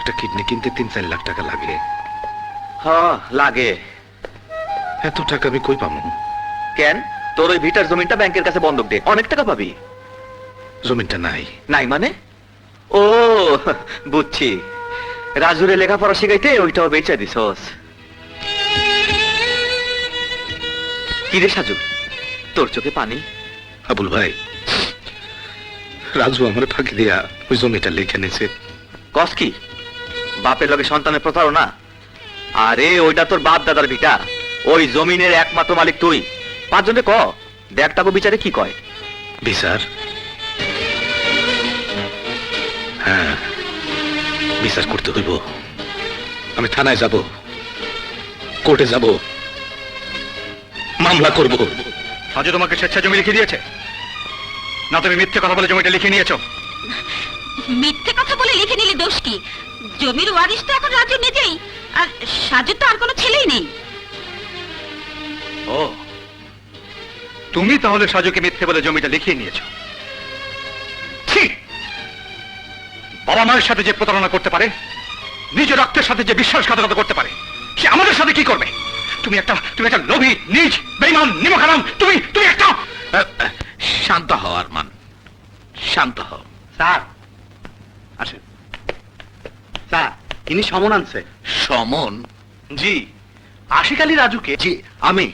একটা কিডনি কিনতে 3-4 লাখ টাকা লাগে। হ্যাঁ লাগে। এত টাকা আমি কই পাবো? কেন, তোর ওই ভিটার জমিটা ব্যাংকের কাছে বন্ধক দে, অনেক টাকা পাবি। জমিটা নাই। নাই মানে? ও বুঝছি, রাজুরে লেখাপড়া শিখাইতে ওইটাও বেচা দিছস। কি রে সাজু, তোর চোখে পানি? আবুল ভাই, রাজু আমার ফাঁকি দিয়া ওই জমিটা লিখে নিছে। কস কি? বাপের লগে সন্তানের প্রতারণা? আরে ওইটা তোর বাপ দাদার ভিটা, ওই জমিনের একমাত্র মালিক তুই। 5 জনে ক দেখটাকে বিচারে কি কয়? বিচার? হ্যাঁ, বিচার করতে হইব। আমি থানায় যাব, কোর্টে যাব, মামলা করব। সাজু তোমাকে স্বেচ্ছা জমি লিখে দিয়েছে না? তুমি মিথ্যে কথা বলে জমিটা লিখে নিয়েছো? মিথ্যে কথা বলে লিখে নিলে দোষ কি? জমির ওয়ারিশ তো এখন রাজু নিজেই, আর সাজু তো আর কোনো ছেলেই নেই। ও, তুমি তাহলে সাজুকে মিথ্যে বলে জমিটা লিখিয়ে নিয়েছো? ঠিক, বাবা মায়ের সাথে যে প্রতারণা করতে পারে, নিজের রক্তের সাথে যে বিশ্বাসঘাতকতা করতে পারে, সে আমাদের সাথে কি করবে? তুমি একটা লোভী, নীচ, বেঈমান, নিমকহারাম। তুমি একটা... শান্ত হও আরমান, শান্ত হও। স্যার আসেন। স্যার, ইনি সমন আনছে। সমন? জি, আশিক আলী রাজুকে। জি আমি।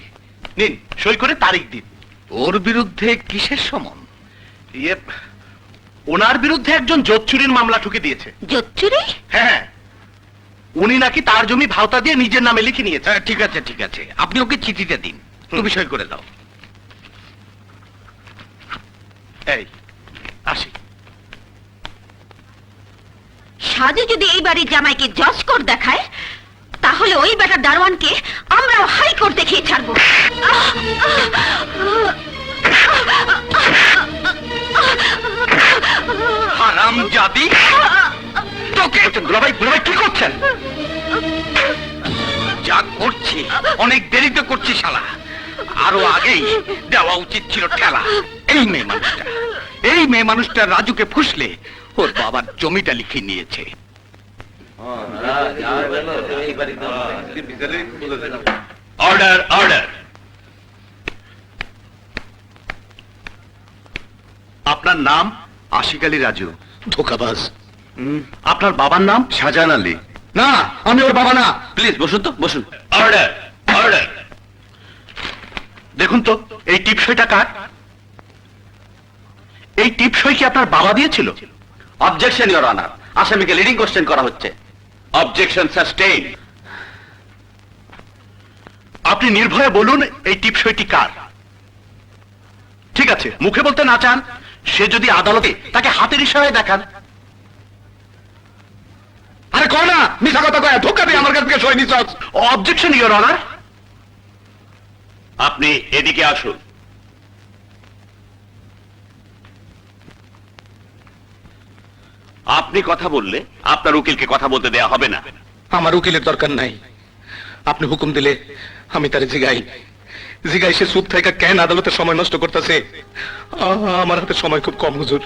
নিন, সই করে তারিখ দিন। ওর বিরুদ্ধে কিসের সমন? ইয়ে, ওনার বিরুদ্ধে একজন জোত চুরির মামলা ঠুকে দিয়েছে। জোচ্চুরি? হ্যাঁ, উনি নাকি তার জমি ভাওতা দিয়ে নিজের নামে লিখে নিয়েছে। ঠিক আছে, ঠিক আছে, আপনি ওকে চিঠিটা দিন, তুমি সই করে দাও। এই আসি। সাজু যদি এই বাড়ির জামাইকে জজ কোর্ট দেখায়, তাহলে ওই বেটার দারোয়ানকে আমরাও হাই কোর্ট দেখিয়ে ছাড়বো। হারামজাদি! তোকে দুলাভাই কি করছেন? যা করছি অনেক দেরিতে করছি শালা, আরো আগেই দেওয়া উচিত ছিল ঠেলা। এই মেয়ে মানুষটা রাজুকে ফুসলে ওর বাবার জমিটা লিখে নিয়েছে। Order, order. আপনার নাম? আশিক আলী রাজু। ধোকাবাজ। আপনার বাবার নাম? শাহজাহান আলী। না, আমি ওর বাবা না। প্লিজ বসুন তো, বসুন। Order, order. দেখুন তো, এই টিপসইটা কার? এই টিপসই কি আপনার বাবা দিয়েছিল? অবজেকশন ইওর অনার, আসামিকে লিডিং কোশ্চেন করা হচ্ছে। Objection sustain. আপনি নির্ভয়ে বলুন এই টিপসইটি কার। ঠিক আছে, মুখে বলতে না চান, সে যদি আদালতে তাকে হাতের ইশারায় দেখান। আরে কয় না, মিছা কথা কয়, ধোকা দিয়ে আমার কাছ থেকে সই নিছস। Objection your honour. আপনি এদিকে আসুন। আপনি কথা বললে আপনার উকিলকে কথা বলতে দেয়া হবে না। আমার উকিলের দরকার নাই, আপনি হুকুম দিলে আমি তার জিগাই সে চুপ থেকে কেন আদালতে সময় নষ্ট করতেছে। আমার হাতে সময় খুব কম হুজুর,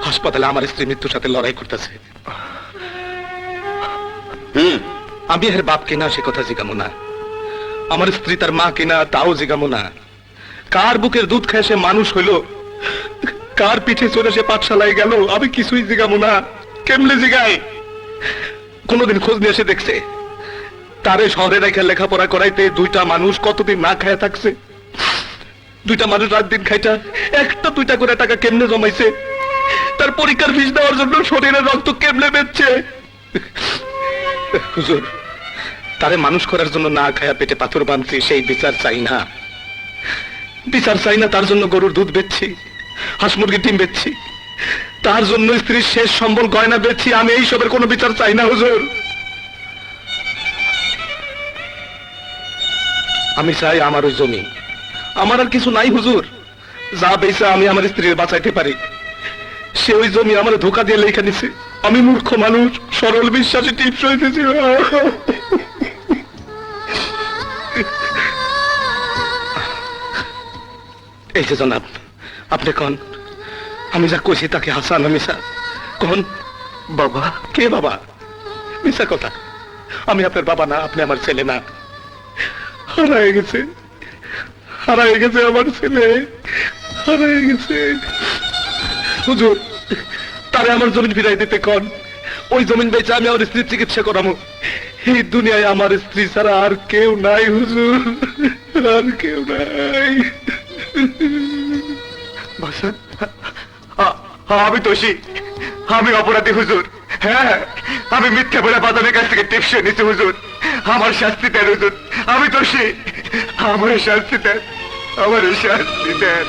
হাসপাতালে আমার স্ত্রী মৃত্যুর সাথে লড়াই করতেছে। আমি এর বাপ কিনা সে কথা জিগামো না, আমার স্ত্রী তার মা কিনা তাও জিগামো না। কার বুকের দুধ খেয়ে সে মানুষ হইল, কার পিঠে চড়ে সে পাঠশালায় গেল, আমি কিছুই জিগামো না। কেমনে জিগাই? কোনদিন খোঁজ নিয়ে এসে দেখছে তারে শহরে রেখে লেখাপড়া করাইতে 2টা মানুষ কতদিন না খায় থাকছে? 2টা মানুষ রাত দিন খাইটা 1টা-2টা করে টাকা কেমনে জমাইছে? তার পরীক্ষার ফিস দেওয়ার জন্য শরীরের রক্ত কেমনে বেচছে? হুজুর, তারে মানুষ করার জন্য না খায়া পেটে পাথর বাঁধছি, সেই বিচার চাই না। বিচার চাই না, তার জন্য গরুর দুধ বেচছি, হাঁস মুরগির ডিম বেচছি, তার জন্য স্ত্রীর শেষ সম্বল গয়না বেচছি। আমি এই সবের কোনো বিচার চাই না হুজুর। আমি চাই আমার ওই জমি, আমার আর কিছু নাই হুজুর। যা বেচা আমি আমার স্ত্রীর বাঁচাইতে পারি, সে ওই জমি আমার ধোকা দিয়ে লেখা নিছে। আমি মূর্খ মানুষ, সরল বিশ্বাসে টিপস হইতেছি। এই যে জনাব, আপনি কোন? আমি যা কইছি তাকে হাসান আমি স্যার কোন? বাবা? কে বাবা? মিশা কথা। আমি আপনার বাবা না, আপনি আমার ছেলে না। হারায় গেছে, হারায় গেছে আমার ছেলে, হারায় গেছে। হুজুর, তারে আমার জমিন ফিরাই দিতে কন। ওই জমিন বেচে আমি আমার স্ত্রীর চিকিৎসা করাবো। এই দুনিয়ায় আমার স্ত্রী ছাড়া আর কেউ নাই হুজুর, আর কেউ নাই। আমি দোষী, আমি অপরাধী হুজুর। হ্যাঁ, আমি মিথ্যা বলে বাদামের কাছ থেকে টিপসই নিছি হুজুর। আমার শাস্তি দেন হুজুর, আমি দোষী। আমার শাস্তি দেন, আমার শাস্তি দেন।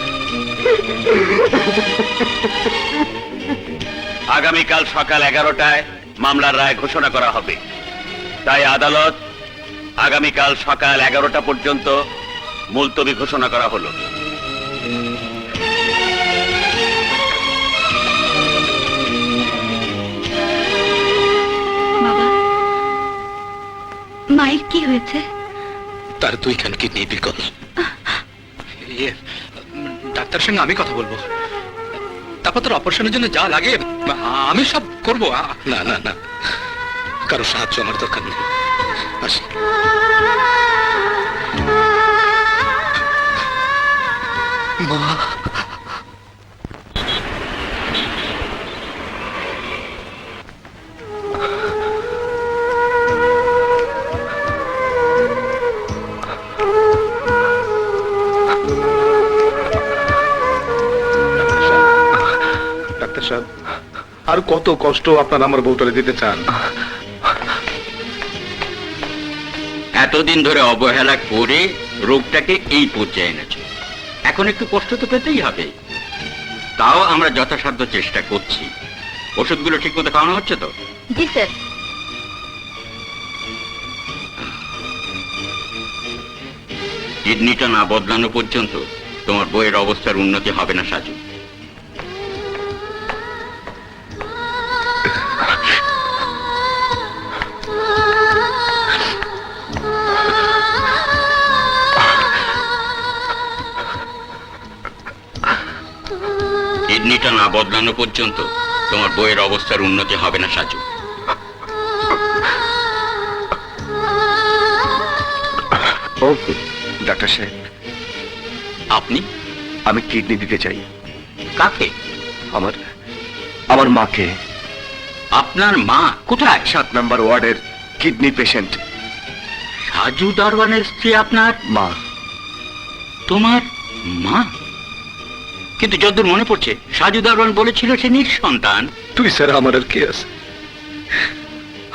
আগামীকাল সকাল 11টায় মামলার রায় ঘোষণা করা হবে, তাই আদালত আগামীকাল সকাল 11টা পর্যন্ত মুলতবি ঘোষণা করা হলো। বাবা, মায়ের কি হয়েছে? তার দুইখান কিডনি বিকল। ইয়ে, ডাক্তারের সঙ্গে আমি কথা বলবো, তারপর তোর অপারেশনের জন্য যা লাগে আমি সব করবো। না না না, কারো সাহায্য আমার দরকার নেই। আসি। মা, ডাক্তার সাহেব, আর কত কষ্ট আপনার আমার বউটারে দিতে চান? এতদিন ধরে অবহেলা করে রোগটাকে এই পর্যায়ে এনেছে, এখন একটু কষ্ট তো পেতেই হবে। তাও আমরা যথাসাধ্য চেষ্টা করছি। ওষুধগুলো ঠিক মতো খাওয়ানো হচ্ছে তো? জি স্যার। কিডনিটা না বদলানো পর্যন্ত তোমার বইয়ের অবস্থার উন্নতি হবে না সাজু। কিডনিটা না বদলানো পর্যন্ত তোমার বইয়ের অবস্থার উন্নতি হবে না সাজু। ডাক্তার সাহেব, আপনি? আমি কিডনি দিতে চাই। কাকে? আমার আমার মাকে। আপনার মা কোথায়? 7 নম্বর ওয়ার্ডের কিডনি পেশেন্ট। সাজু দারওয়ানের স্ত্রী আপনার মা। তোমার মা? কিন্তু যতদূর মনে পড়ছে সাজু দারওয়ান বলেছিল সে নিঃসন্তান। তুই ছাড়া আমার আর কে আছে?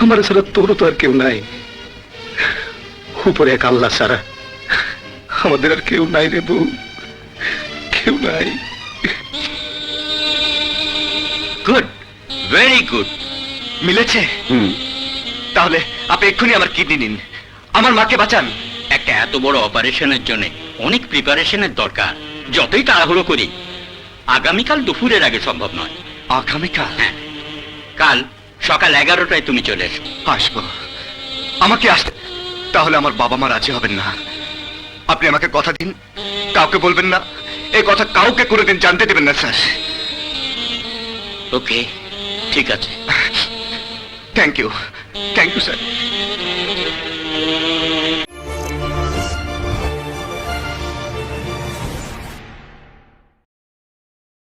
আমার ছাড়া তোরও তো আর কেউ নাই। উপরে এক আল্লাহ ছাড়া আমাদের আর কেউ নাই রে বউ, কেউ নাই। Good, very good. মিলেছে? তাহলে আপনি এক্ষুনি আমার কিডনি নিন, আমার মাকে বাঁচান। একটা এত বড় অপারেশনের জন্য অনেক প্রিপারেশনের দরকার। যতই তাড়াহুড়ো করি আগামীকাল দুপুরের আগে সম্ভব নয়। আগামীকাল? হ্যাঁ, কাল সকাল 11টায় তুমি চলে এসো। আসবো। আমাকে আসতে, তাহলে আমার বাবা মা রাজি হবেন না। আপনি আমাকে কথা দিন, কাউকে বলবেন না। এই কথা কাউকে কোনোদিন জানতে দেবেন না স্যার। ওকে, ঠিক আছে। Thank you sir.